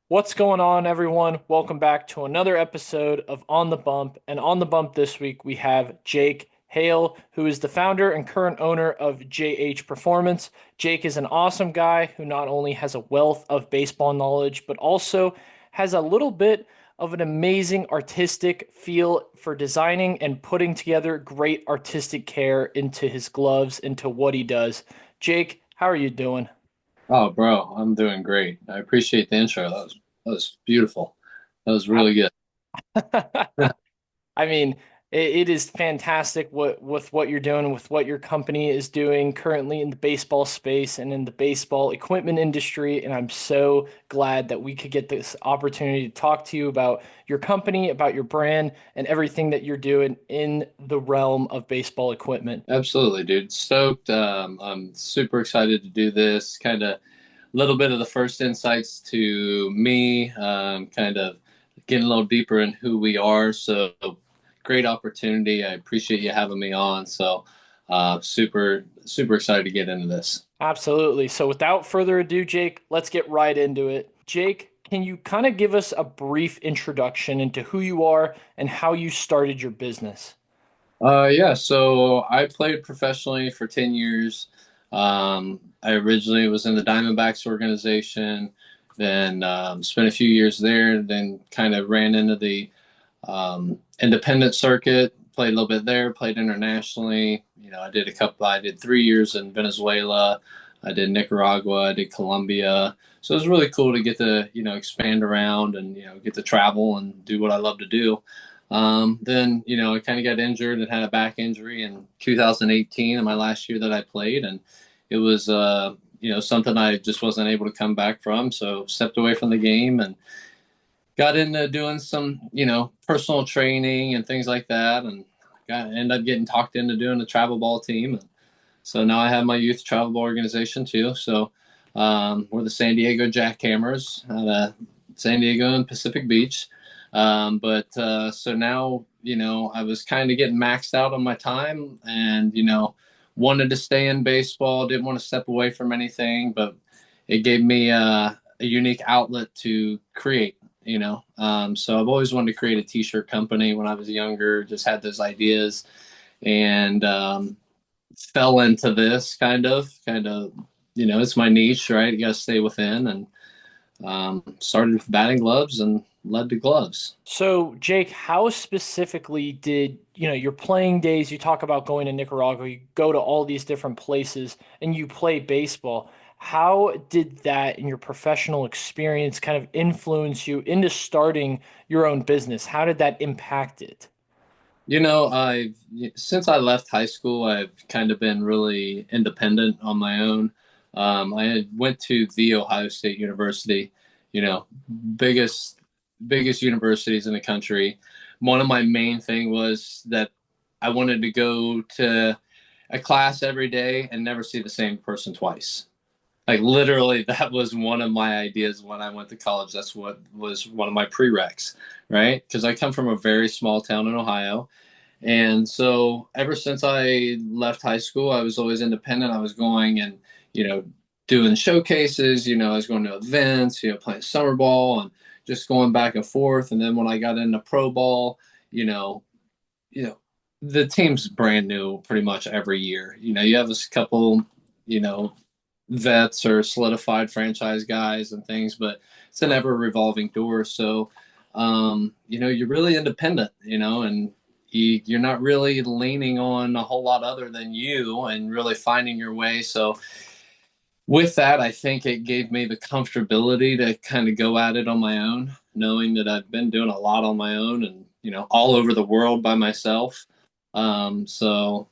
What's going on, everyone? Welcome back to another episode of On the Bump. And on the bump this week, we have Jake Hale, who is the founder and current owner of JH Performance. Jake is an awesome guy who not only has a wealth of baseball knowledge, but also has a little bit of an amazing artistic feel for designing and putting together great artistic care into his gloves, into what he does. Jake, how are you doing? Oh, bro, I'm doing great. I appreciate the intro. That was beautiful. That was really good. I mean, it is fantastic what with what you're doing, with what your company is doing currently in the baseball space and in the baseball equipment industry. And I'm so glad that we could get this opportunity to talk to you about your company, about your brand, and everything that you're doing in the realm of baseball equipment. Absolutely, dude. Stoked. I'm super excited to do this. Kind of a little bit of the first insights to me, kind of getting a little deeper in who we are. So great opportunity. I appreciate you having me on. So super excited to get into this. Absolutely. So without further ado, Jake, let's get right into it. Jake, can you kind of give us a brief introduction into who you are and how you started your business? Yeah, so I played professionally for 10 years. I originally was in the Diamondbacks organization, then spent a few years there, then kind of ran into the independent circuit, played a little bit there, played internationally. I did 3 years in Venezuela, I did Nicaragua, I did Colombia. So it was really cool to get to, expand around and, get to travel and do what I love to do. Then, I kind of got injured and had a back injury in 2018 in my last year that I played. And it was, something I just wasn't able to come back from. So stepped away from the game and got into doing some, personal training and things like that. And ended up getting talked into doing the travel ball team. And so now I have my youth travel ball organization too. So we're the San Diego Jackhammers out of San Diego and Pacific Beach. But so now, I was kind of getting maxed out on my time and, wanted to stay in baseball, didn't want to step away from anything, but it gave me a unique outlet to create. So I've always wanted to create a t-shirt company when I was younger, just had those ideas and fell into this kind of, it's my niche, right? You got to stay within and started with batting gloves and led to gloves. So, Jake, how specifically did, your playing days, you talk about going to Nicaragua, you go to all these different places and you play baseball. How did that in your professional experience kind of influence you into starting your own business? How did that impact it? I've since I left high school, I've kind of been really independent on my own. I went to the Ohio State University, you know, biggest biggest universities in the country. One of my main thing was that I wanted to go to a class every day and never see the same person twice. Like literally, that was one of my ideas when I went to college. That's what was one of my prereqs, right? Because I come from a very small town in Ohio. And so ever since I left high school, I was always independent. I was going and, you know, doing showcases, I was going to events, playing summer ball and just going back and forth. And then when I got into pro ball, you know, you know, the team's brand new pretty much every year. You have a couple, you know, vets or solidified franchise guys and things, but it's an ever revolving door. So, you're really independent, and you're not really leaning on a whole lot other than you and really finding your way. So, with that, I think it gave me the comfortability to kind of go at it on my own, knowing that I've been doing a lot on my own and, all over the world by myself. So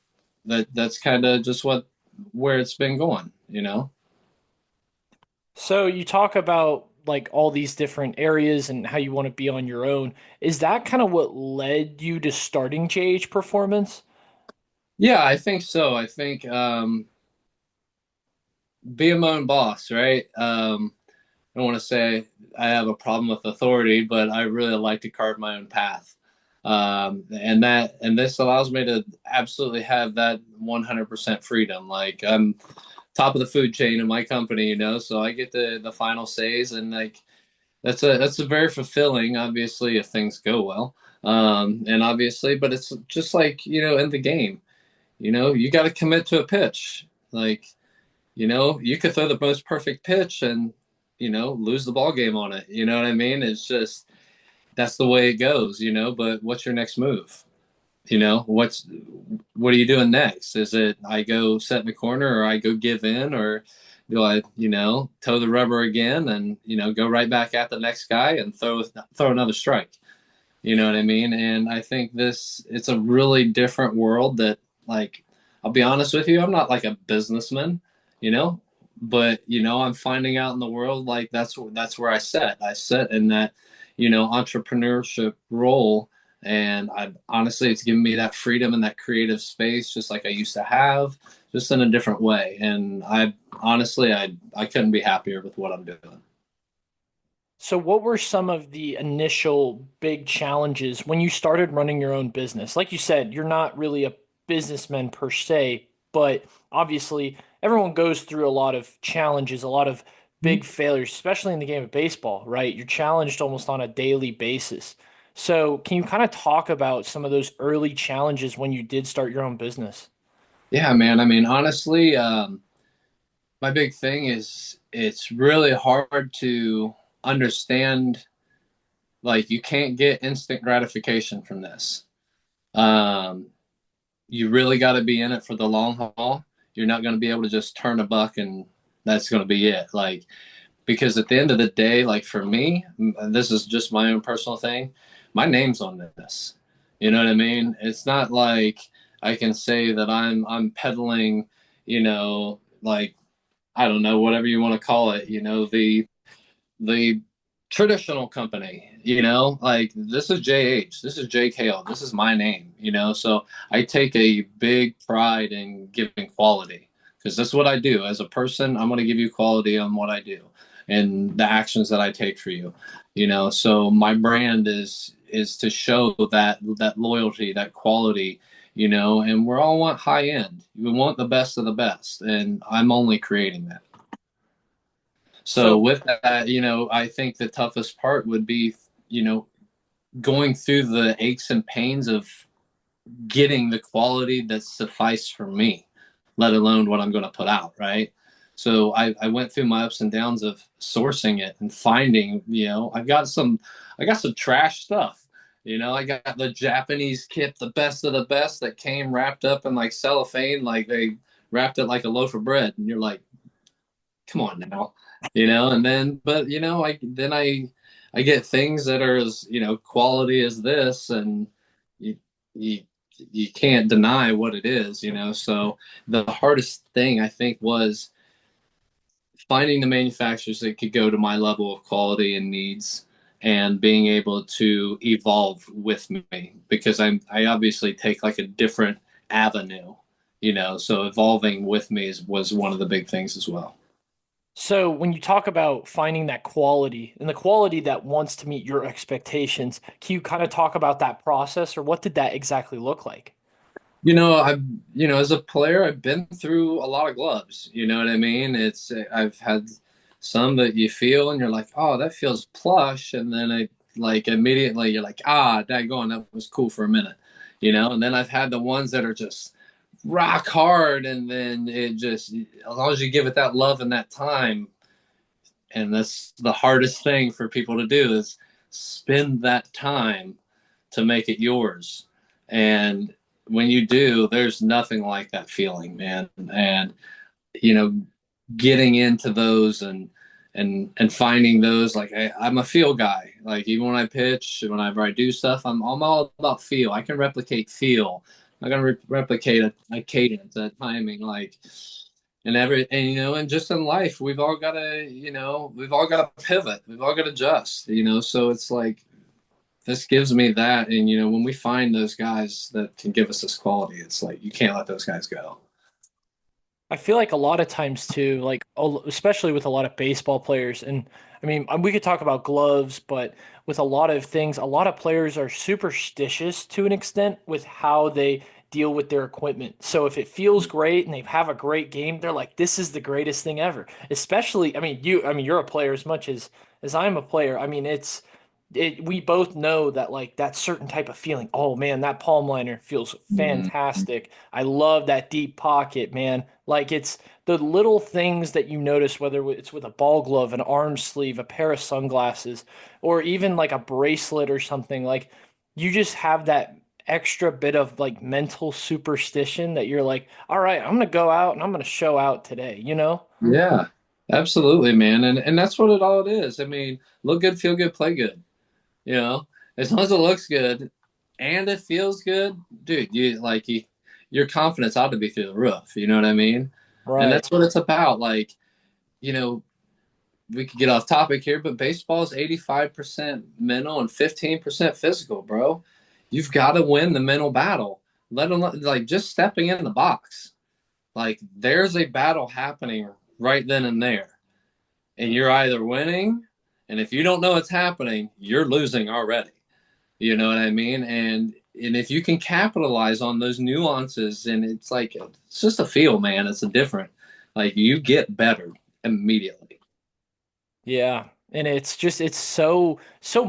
that's kind of just where it's been going. So, you talk about like all these different areas and how you want to be on your own. Is that kind of what led you to starting JH Performance? Yeah, I think so. I think being my own boss, right? I don't want to say I have a problem with authority, but I really like to carve my own path. And this allows me to absolutely have that 100% freedom. Like I'm top of the food chain in my company, so I get the final says and like that's a very fulfilling, obviously, if things go well. And obviously, but it's just like, in the game, you got to commit to a pitch. Like, you could throw the most perfect pitch and, lose the ball game on it. You know what I mean? It's just that's the way it goes, but what's your next move? What are you doing next? Is it I go set in the corner, or I go give in, or do I, toe the rubber again and, go right back at the next guy and throw another strike? You know what I mean? And I think it's a really different world that, like, I'll be honest with you, I'm not like a businessman, you know, but I'm finding out in the world, like, that's where I sit in that, entrepreneurship role. And I honestly, it's given me that freedom and that creative space, just like I used to have, just in a different way. And I honestly, I couldn't be happier with what I'm doing. So, what were some of the initial big challenges when you started running your own business? Like you said, you're not really a businessman per se, but obviously everyone goes through a lot of challenges, a lot of big failures, especially in the game of baseball, right? You're challenged almost on a daily basis. So, can you kind of talk about some of those early challenges when you did start your own business? Yeah, man. I mean, honestly, my big thing is it's really hard to understand, like, you can't get instant gratification from this. um, you really got to be in it for the long haul. You're not going to be able to just turn a buck and that's going to be it, like, because at the end of the day, like, for me, this is just my own personal thing, my name's on this. You know what I mean? It's not like I can say that I'm peddling, like, I don't know, whatever you want to call it, the traditional company, like, this is JH, this is Jake Hale, this is my name, so I take a big pride in giving quality, because that's what I do as a person. I'm going to give you quality on what I do and the actions that I take for you, so my brand is to show that loyalty, that quality, and we all want high end, we want the best of the best, and I'm only creating that. So So, with that, I think the toughest part would be, you know, going through the aches and pains of getting the quality that suffice for me, let alone what I'm going to put out, right? So I went through my ups and downs of sourcing it and finding, I got some trash stuff. I got the Japanese kit, the best of the best, that came wrapped up in like cellophane, like they wrapped it like a loaf of bread. And you're like, come on now, and then, but I get things that are as, quality as this, and you you you can't deny what it is, so the hardest thing I think was finding the manufacturers that could go to my level of quality and needs, and being able to evolve with me, because I obviously take like a different avenue, so evolving with me was one of the big things as well. So when you talk about finding that quality and the quality that wants to meet your expectations, can you kind of talk about that process or what did that exactly look like? I've, as a player, I've been through a lot of gloves. You know what I mean? I've had some that you feel and you're like, oh, that feels plush. And then like immediately you're like, ah, daggone, that was cool for a minute, And then I've had the ones that are just rock hard. And then it just, as long as you give it that love and that time, and that's the hardest thing for people to do, is spend that time to make it yours. And when you do, there's nothing like that feeling, man. And you know, getting into those and finding those, like, I'm a feel guy. Like, even when I pitch, whenever I do stuff, I'm all about feel. I can replicate feel. I'm not gonna replicate a cadence, a timing, like, and and just in life, we've all got to pivot, we've all got to adjust, so it's like, this gives me that. And when we find those guys that can give us this quality, it's like you can't let those guys go. I feel like a lot of times too, like especially with a lot of baseball players, and I mean, we could talk about gloves, but with a lot of things, a lot of players are superstitious to an extent with how they deal with their equipment. So if it feels great and they have a great game, they're like, "This is the greatest thing ever." Especially, I mean, you're a player as much as as I'm a player, I mean, we both know that like that certain type of feeling. Oh man, that palm liner feels Mhm. fantastic. I love that deep pocket, man. Like it's the little things that you notice, whether it's with a ball glove, an arm sleeve, a pair of sunglasses, or even like a bracelet or something. Like you just have that extra bit of like mental superstition that you're like, all right, I'm gonna go out and I'm gonna show out today, you know? Yeah, absolutely, man. And that's what it is. I mean, look good, feel good, play good. You know, as long as it looks good and it feels good, dude, your confidence ought to be through the roof. You know what I mean? And Right. that's what it's about. Like, you know, we could get off topic here, but baseball is 85% mental and 15% physical, bro. You've got to win the mental battle. Let alone like just stepping in the box. Like there's a battle happening right then and there. And you're either winning, and if you don't know it's happening, you're losing already. You know what I mean? And if you can capitalize on those nuances, and it's like it's just a feel, man. It's a different. Like you get better immediately. Yeah. And it's so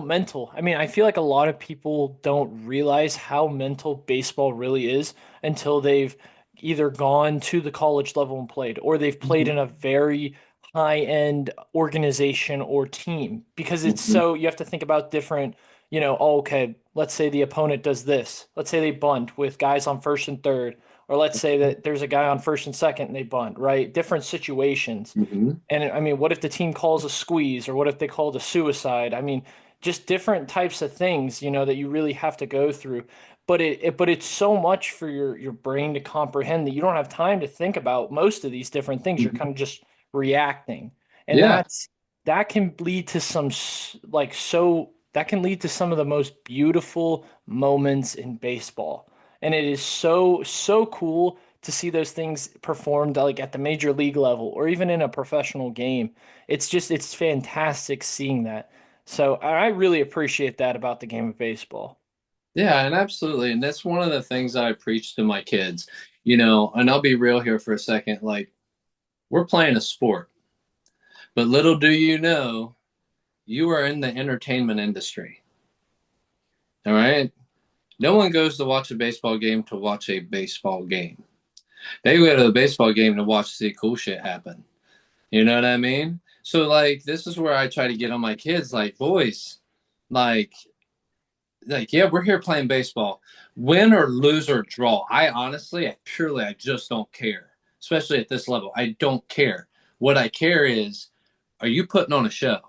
mental. I mean, I feel like a lot of people don't realize how mental baseball really is until they've either gone to the college level and played, or they've played Mm-hmm. in a very high-end organization or team. Because it's Mm-hmm. so you have to think about different, oh, okay, let's say the opponent does this. Let's say they bunt with guys on first and third, or let's say that there's a guy on first and second and they bunt, right? Different situations. Mm-hmm. And I mean, what if the team calls a squeeze or what if they called a suicide? I mean, just different types of things, that you really have to go through. But it's so much for your brain to comprehend that you don't have time to think about most of these different things. You're kind of just reacting. And Yeah. that can lead to that can lead to some of the most beautiful moments in baseball. And it is so cool to see those things performed like at the major league level or even in a professional game. It's fantastic seeing that. So I really appreciate that about the game of baseball. Yeah, and absolutely. And that's one of the things that I preach to my kids, you know, and I'll be real here for a second. Like, we're playing a sport, but little do you know, you are in the entertainment industry. All right. No one goes to watch a baseball game to watch a baseball game. They go to the baseball game to watch the cool shit happen. You know what I mean? So, like, this is where I try to get on my kids, like, boys, like, yeah, we're here playing baseball. Win or lose or draw. I just don't care. Especially at this level. I don't care. What I care is, are you putting on a show?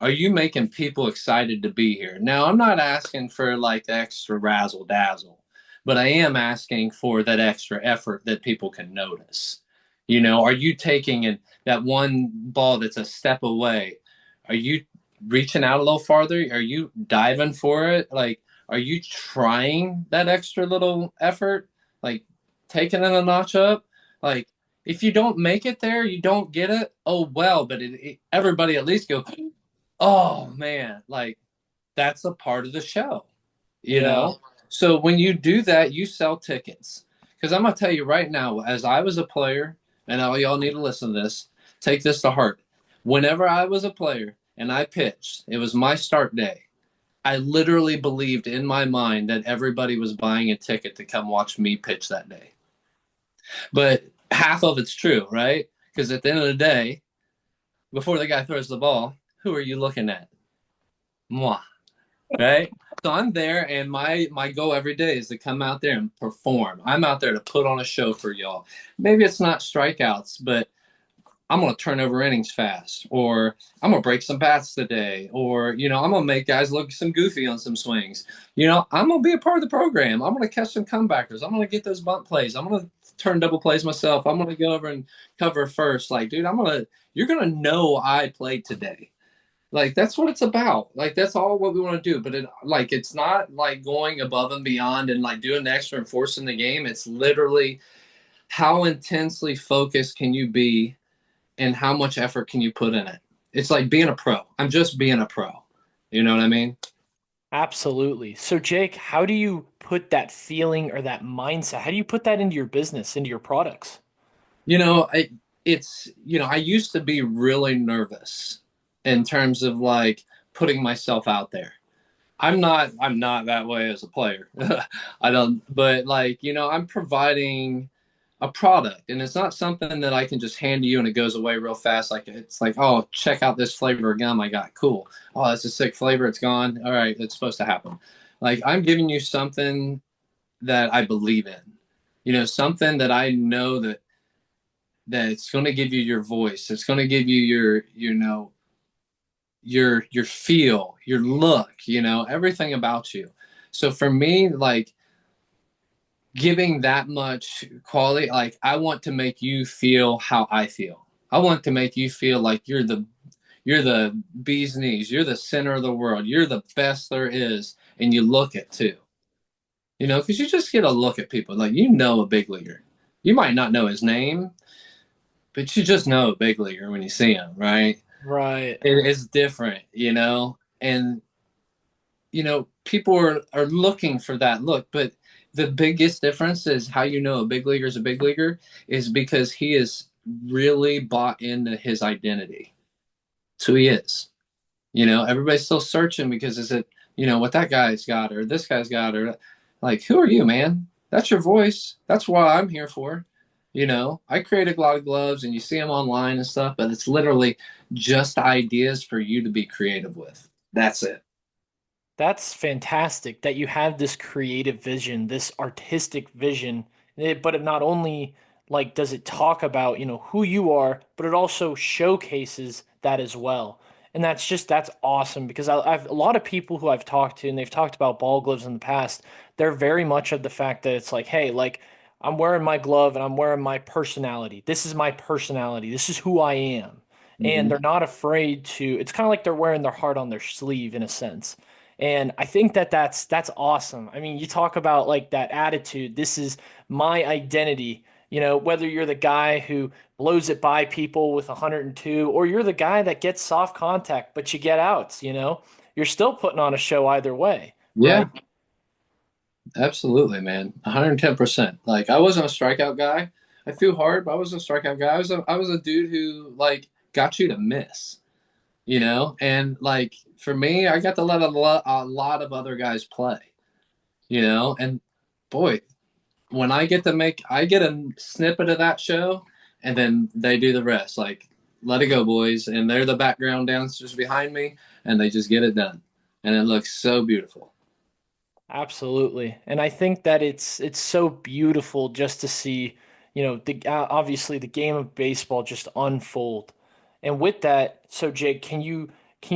Are you making people excited to be here? Now, I'm not asking for like the extra razzle dazzle, but I am asking for that extra effort that people can notice. You know, are you taking in that one ball that's a step away? Are you reaching out a little farther? Are you diving for it? Like, are you trying that extra little effort? Like, taking it a notch up? Like, if you don't make it there, you don't get it. Oh well, but everybody at least go, oh man, like that's a part of the show, you Yeah. know? So when you do that, you sell tickets. Because I'm going to tell you right now, as I was a player, and all y'all need to listen to this, take this to heart. Whenever I was a player and I pitched, it was my start day. I literally believed in my mind that everybody was buying a ticket to come watch me pitch that day. But half of it's true, right? Because at the end of the day, before the guy throws the ball, who are you looking at? Moi, right? So I'm there, and my goal every day is to come out there and perform. I'm out there to put on a show for y'all. Maybe it's not strikeouts, but I'm gonna turn over innings fast, or I'm gonna break some bats today, or I'm gonna make guys look some goofy on some swings. I'm gonna be a part of the program. I'm gonna catch some comebackers. I'm gonna get those bunt plays. I'm gonna turn double plays myself. I'm gonna go over and cover first. Like, dude, you're gonna know I played today. Like that's what it's about. Like that's all what we want to do. But it's not like going above and beyond and like doing the extra and forcing the game. It's literally how intensely focused can you be and how much effort can you put in it. It's like being a pro. I'm just being a pro. You know what I mean? Absolutely. So Jake, how do you put that feeling or that mindset? How do you put that into your business, into your products? You know, I, it's I used to be really nervous. in terms of like putting myself out there. I'm not that way as a player. I don't, but like, I'm providing a product, and it's not something that I can just hand to you and it goes away real fast. Like it's like, oh, check out this flavor of gum I got. Cool. Oh, that's a sick flavor. It's gone. All right, it's supposed to happen. Like I'm giving you something that I believe in. Something that I know that it's going to give you your voice. It's going to give you your feel, your look, everything about you. So for me, like giving that much quality, like I want to make you feel how I feel. I want to make you feel like you're the bee's knees, you're the center of the world, you're the best there is, and you look it too. Because you just get a look at people, like a big leaguer. You might not know his name, but you just know a big leaguer when you see him, right? Right. It's different. And people are looking for that look, but the biggest difference is how a big leaguer is a big leaguer is because he is really bought into his identity. It's who he is. Everybody's still searching because is it, what that guy's got or this guy's got or like, who are you, man? That's your voice. That's what I'm here for. I create a lot of gloves and you see them online and stuff, but it's literally just ideas for you to be creative with. That's it. That's fantastic that you have this creative vision, this artistic vision, but it not only like does it talk about, who you are, but it also showcases that as well. And that's awesome because I've a lot of people who I've talked to and they've talked about ball gloves in the past. They're very much of the fact that it's like, hey, like I'm wearing my glove and I'm wearing my personality. This is my personality. This is who I am. And Mm-hmm. they're not afraid to, it's kind of like they're wearing their heart on their sleeve in a sense. And I think that that's awesome. I mean, you talk about like that attitude. This is my identity. Whether you're the guy who blows it by people with 102 or you're the guy that gets soft contact, but you get outs, you're still putting on a show either way, Yeah, right? absolutely, man. 110%. Like I wasn't a strikeout guy. I threw hard, but I was a strikeout guy. I was a dude who like got you to miss, and like for me, I got to let a lot of other guys play, and boy, when I get a snippet of that show, and then they do the rest. Like, let it go, boys, and they're the background dancers behind me, and they just get it done, and it looks so beautiful. Absolutely. And I think that it's so beautiful just to see, obviously the game of baseball just unfold. And with that, so Jake, can you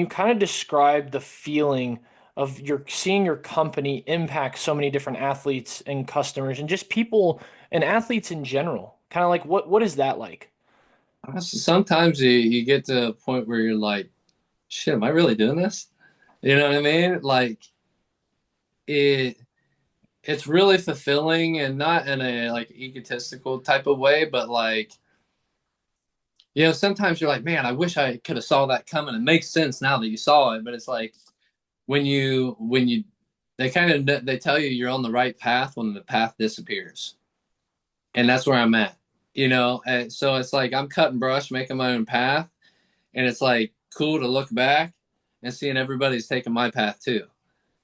kind of describe the feeling of your seeing your company impact so many different athletes and customers and just people and athletes in general? Kind of like what is that like? Sometimes you get to a point where you're like, shit, am I really doing this? You know what I mean? Like it it's really fulfilling and not in a like egotistical type of way, but like, sometimes you're like, man, I wish I could have saw that coming. It makes sense now that you saw it, but it's like when you they kind of they tell you you're on the right path when the path disappears. And that's where I'm at. And so it's like I'm cutting brush, making my own path, and it's like cool to look back and seeing everybody's taking my path too.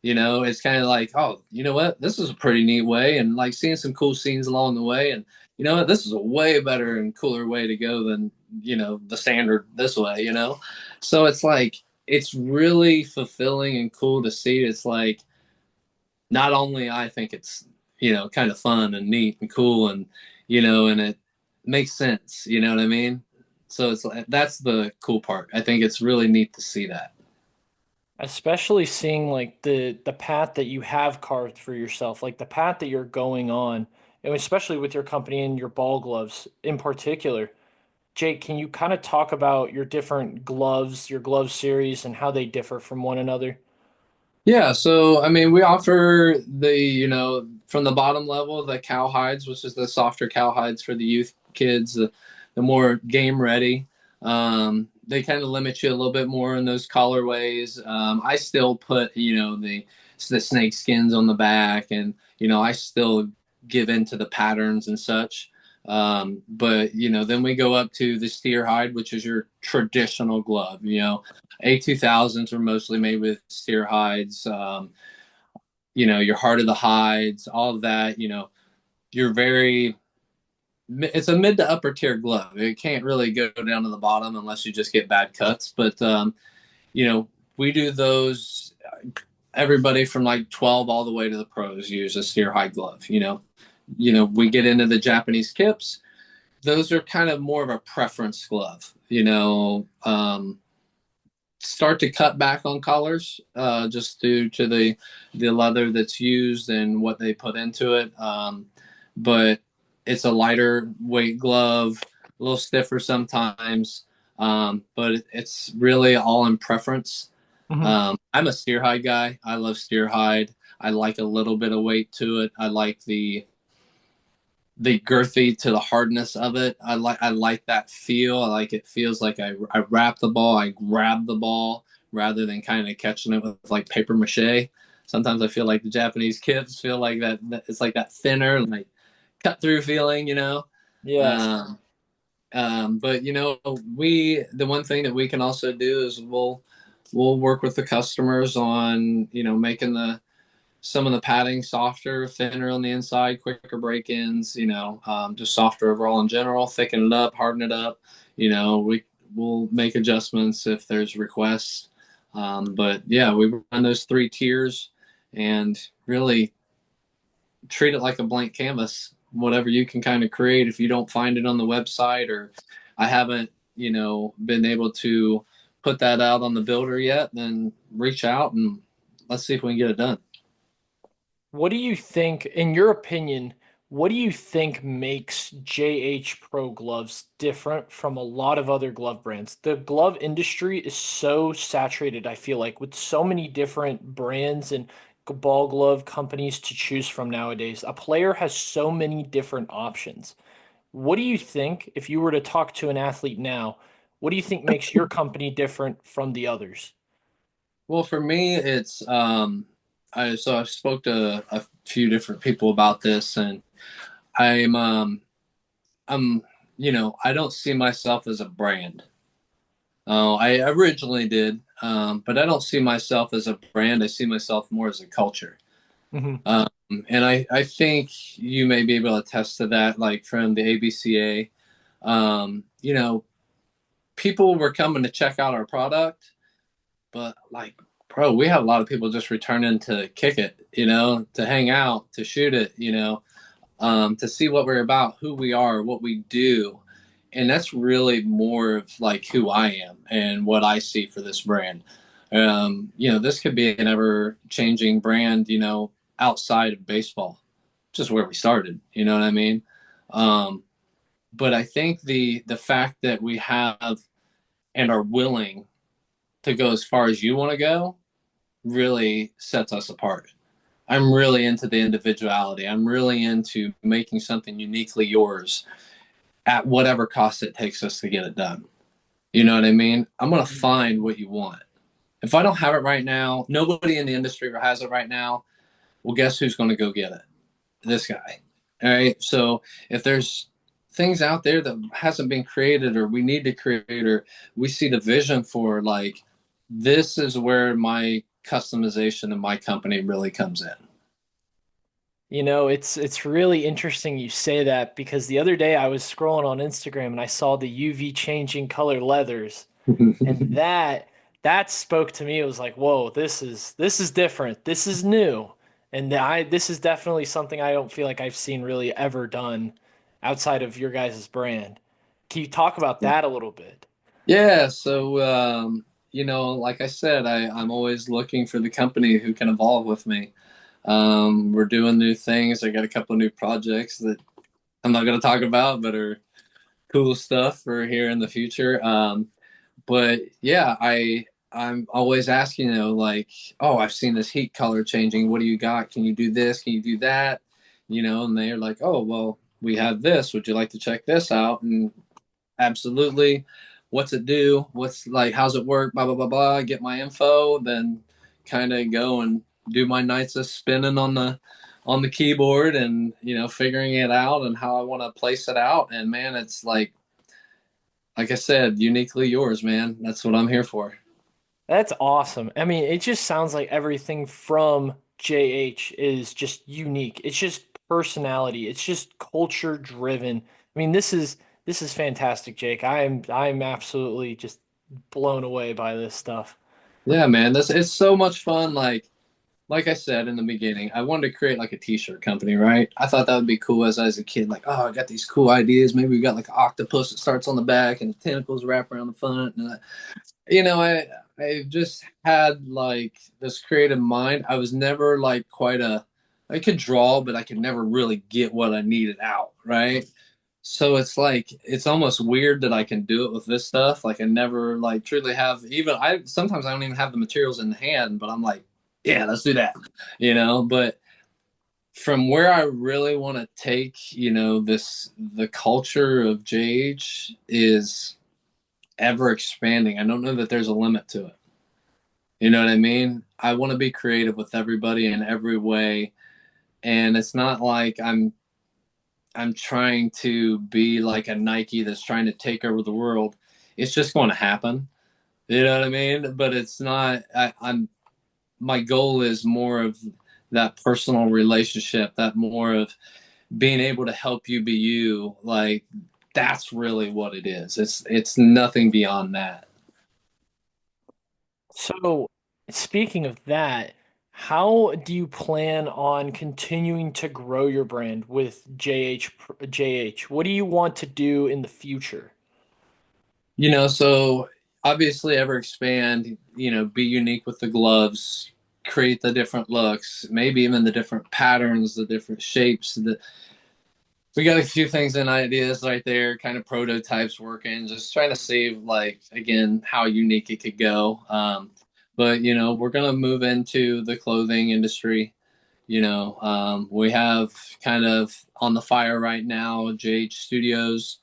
It's kind of like, oh, you know what? This is a pretty neat way, and like seeing some cool scenes along the way. And you know what? This is a way better and cooler way to go than, the standard this way. So it's like, it's really fulfilling and cool to see. It's like, not only I think it's, kind of fun and neat and cool and it makes sense. You know what I mean? So it's like, that's the cool part. I think it's really neat to see that. Especially seeing like the path that you have carved for yourself, like the path that you're going on, and especially with your company and your ball gloves in particular. Jake, can you kind of talk about your different gloves, your glove series, and how they differ from one another? Yeah, so I mean, we offer from the bottom level, the cow hides, which is the softer cow hides for the youth kids, the more game ready. They kind of limit you a little bit more in those colorways. I still put, the snake skins on the back, and I still give into the patterns and such. But then we go up to the steer hide, which is your traditional glove. A2000s were mostly made with steer hides. Your heart of the hides, all of that. You're very it's a mid to upper tier glove. It can't really go down to the bottom unless you just get bad cuts. But you know, we do those. Everybody from like 12 all the way to the pros use a steer hide glove. We get into the Japanese kips. Those are kind of more of a preference glove. Start to cut back on collars just due to the leather that's used and what they put into it. But it's a lighter weight glove, a little stiffer sometimes, but it's really all in preference. Hmm. I'm a steer hide guy. I love steer hide. I like a little bit of weight to it. I like the girthy to the hardness of it. I like that feel. I like it feels like I wrap the ball, I grab the ball rather than kind of catching it with like paper mache. Sometimes I feel like the Japanese kids feel like that it's like that thinner, like cut through feeling. Yes. Um, but we the one thing that we can also do is we'll work with the customers on making the some of the padding softer, thinner on the inside, quicker break-ins, just softer overall in general, thicken it up, harden it up. We'll make adjustments if there's requests. But yeah, we run those three tiers and really treat it like a blank canvas. Whatever you can kind of create, if you don't find it on the website or I haven't, been able to put that out on the builder yet, then reach out and let's see if we can get it done. What do you think, in your opinion, what do you think makes JH Pro gloves different from a lot of other glove brands? The glove industry is so saturated, I feel like, with so many different brands and ball glove companies to choose from nowadays. A player has so many different options. What do you think, if you were to talk to an athlete now, what do you think makes your company different from the others? Well, for me, it's I spoke to a few different people about this, and I'm I'm I don't see myself as a brand. I originally did, but I don't see myself as a brand. I see myself more as a culture. Hmm. Um, and I think you may be able to attest to that, like from the ABCA. People were coming to check out our product, but like, bro, we have a lot of people just returning to kick it, to hang out, to shoot it, to see what we're about, who we are, what we do. And that's really more of like who I am and what I see for this brand. This could be an ever changing brand, outside of baseball, just where we started, you know what I mean? Um, but I think the fact that we have and are willing to go as far as you want to go really sets us apart. I'm really into the individuality. I'm really into making something uniquely yours at whatever cost it takes us to get it done. You know what I mean? I'm going to find what you want. If I don't have it right now, nobody in the industry has it right now. Well, guess who's going to go get it? This guy. All right. So if there's things out there that hasn't been created or we need to create or we see the vision for, like, this is where my customization and my company really comes It's really interesting you say that because the other day I was scrolling on Instagram and I saw the UV changing color leathers, and in. that spoke to me. It was like, whoa, this is different. This is new. And this is definitely something I don't feel like I've seen really ever done outside of your guys' brand. Can you talk about that a little bit? Yeah, so like I said, I'm always looking for the company who can evolve with me. We're doing new things. I got a couple of new projects that I'm not going to talk about, but are cool stuff for here in the future. But yeah, I'm always asking, like, oh, I've seen this heat color changing. What do you got? Can you do this? Can you do that? And they're like, oh, well, we have this. Would you like to check this out? And absolutely. What's it do? What's like, how's it work? Blah, blah, blah, blah. Get my info, then kind of go and do my nights of spinning on the keyboard and figuring it out and how I want to place it out. And man, it's like I said, uniquely yours, man. That's what I'm here for. That's awesome. I mean, it just sounds like everything from JH is just unique. It's just personality. It's just culture driven. I mean, this is fantastic, Jake. I'm absolutely just blown away by this stuff. Yeah, man, this it's so much fun. Like I said in the beginning, I wanted to create like a t-shirt company, right? I thought that would be cool as I was a kid. Like, oh, I got these cool ideas. Maybe we got like an octopus that starts on the back and the tentacles wrap around the front. And I just had like this creative mind. I was never like quite a I could draw, but I could never really get what I needed out, right? So it's like it's almost weird that I can do it with this stuff. Like I never like truly have even I sometimes I don't even have the materials in hand, but I'm like, yeah, let's do that. But from where I really want to take, the culture of JH is ever expanding. I don't know that there's a limit to it. You know what I mean? I want to be creative with everybody in every way. And it's not like I'm trying to be like a Nike that's trying to take over the world. It's just going to happen. You know what I mean? But it's not. I'm my goal is more of that personal relationship, that more of being able to help you be you. Like that's really what it is. It's nothing beyond that. So, speaking of that, how do you plan on continuing to grow your brand with JH? What do you want to do in the future? So obviously ever expand, be unique with the gloves, create the different looks, maybe even the different patterns, the different shapes. We got a few things and ideas right there, kind of prototypes working, just trying to see like again how unique it could go. But we're gonna move into the clothing industry. We have kind of on the fire right now, JH Studios,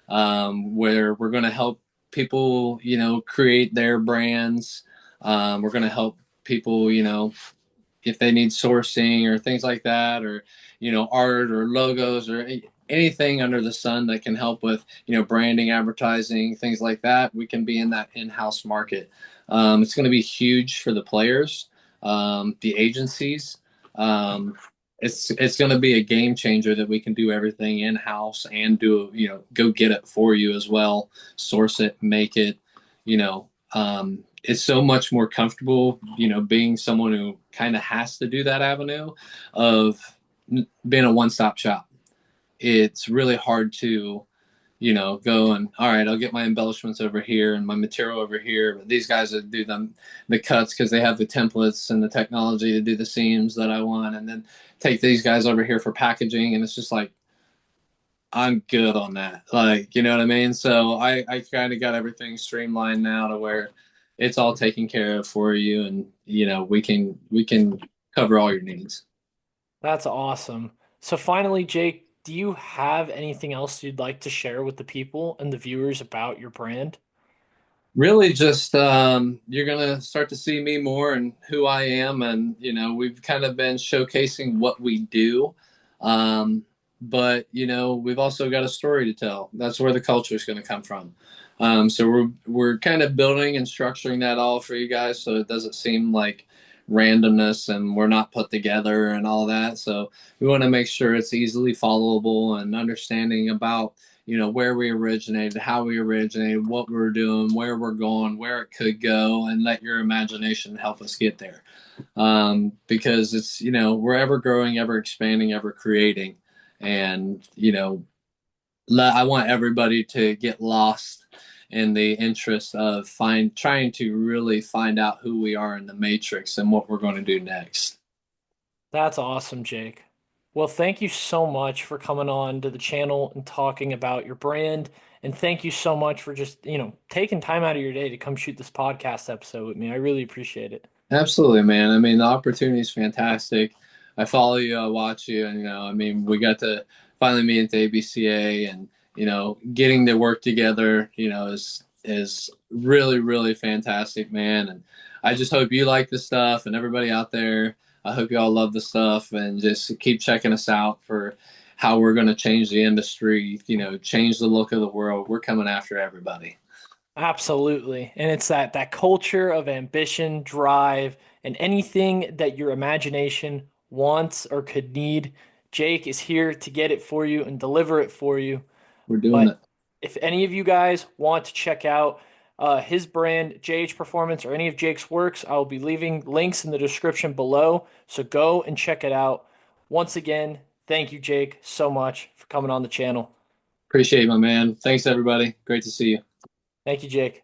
where we're going to help people, create their brands. We're going to help people, if they need sourcing or things like that, or art or logos or anything under the sun that can help with branding, advertising, things like that. We can be in that in-house market. It's going to be huge for the players, the agencies. Um, it's going to be a game changer that we can do everything in house and do go get it for you as well, source it, make it. It's so much more comfortable, being someone who kind of has to do that avenue of being a one-stop shop. It's really hard to go and all right, I'll get my embellishments over here and my material over here. But these guys that do the cuts because they have the templates and the technology to do the seams that I want, and then take these guys over here for packaging. And it's just like I'm good on that. Like, you know what I mean? So I kind of got everything streamlined now to where it's all taken care of for you, and we can cover all your needs. That's awesome. So finally, Jake, do you have anything else you'd like to share with the people and the viewers about your brand? Really just you're gonna start to see me more and who I am, and we've kind of been showcasing what we do, um, but we've also got a story to tell. That's where the culture is going to come from. So we're kind of building and structuring that all for you guys, so it doesn't seem like randomness and we're not put together and all that. So we want to make sure it's easily followable and understanding about where we originated, how we originated, what we're doing, where we're going, where it could go, and let your imagination help us get there. Because it's we're ever growing, ever expanding, ever creating, and I want everybody to get lost in the interest of trying to really find out who we are in the matrix and what we're going to do next. That's awesome, Jake. Well, thank you so much for coming on to the channel and talking about your brand. And thank you so much for just, taking time out of your day to come shoot this podcast episode with me. I really appreciate it. Absolutely, man. I mean, the opportunity is fantastic. I follow you, I watch you, and I mean, we got to finally meet at the ABCA, and getting to work together, is really really fantastic, man. And I just hope you like the stuff, and everybody out there. I hope y'all love the stuff and just keep checking us out for how we're going to change the industry, change the look of the world. We're coming after everybody. Absolutely. And it's that culture of ambition, drive, and anything that your imagination wants or could need. Jake is here to get it for you and deliver it for you. We're doing But it. if any of you guys want to check out his brand, JH Performance, or any of Jake's works, I will be leaving links in the description below. So go and check it out. Once again, thank you, Jake, so much for coming on the channel. Appreciate it, my man. Thanks, everybody. Great to see you. Thank you, Jake.